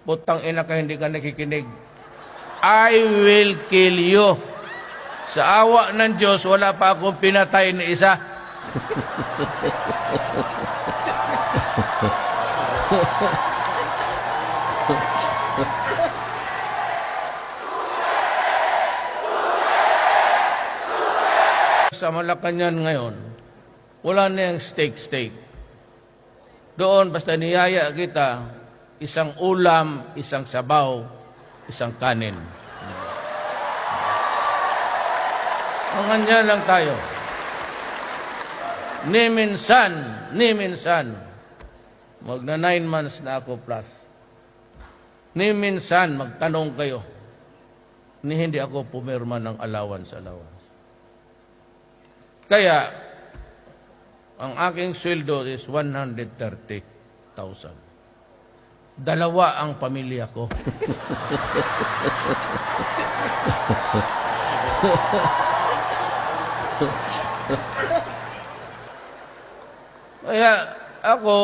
Putang ina ka, hindi ka nakikinig. I will kill you. Sa awa ng Diyos, wala pa akong pinatay ni isa. Sa Malacanang ngayon, wala na yung steak. Doon, basta niyaya kita, isang ulam, isang sabaw, isang kanin. Ang anya lang tayo. Ni minsan, magna 9 months na ako plus. Ni minsan, magtanong kayo, ni hindi ako pumirma ng allowance. Kaya, ang aking sweldo is 130,000. Dalawa ang pamilya ko. Kaya ako,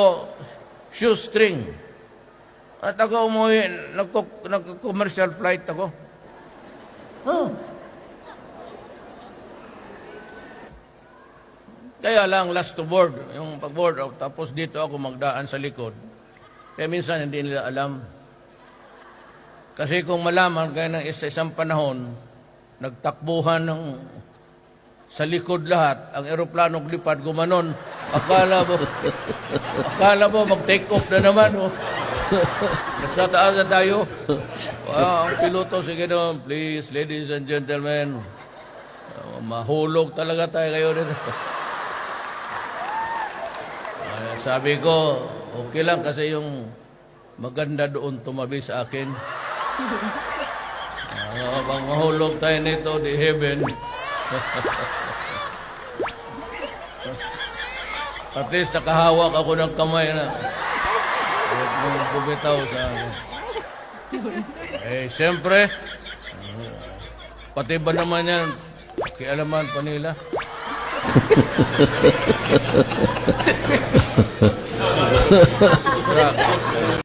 shoestring. At ako umuwi, nagko-commercial flight ako. Kaya lang, last to board, yung pag-board out, tapos dito ako magdaan sa likod. Kaya minsan hindi nila alam. Kasi kung malaman, kaya ng isang panahon, nagtakbuhan sa likod lahat, ang eroplanong lipad, gumanon. Akala mo, mag-take off na naman. Oh. Nasa taas na tayo. Ang piloto, sige naman, please, ladies and gentlemen. Mahulog talaga tayo kayo rin. Sabi ko, okay lang kasi yung maganda doon tumabi sa akin. Pag mahulog tayo nito, di heaven. At least nakahawak ako ng kamay na. Huwag bumitaw sa akin. Siyempre, pati ba naman yan, kialaman pa nila.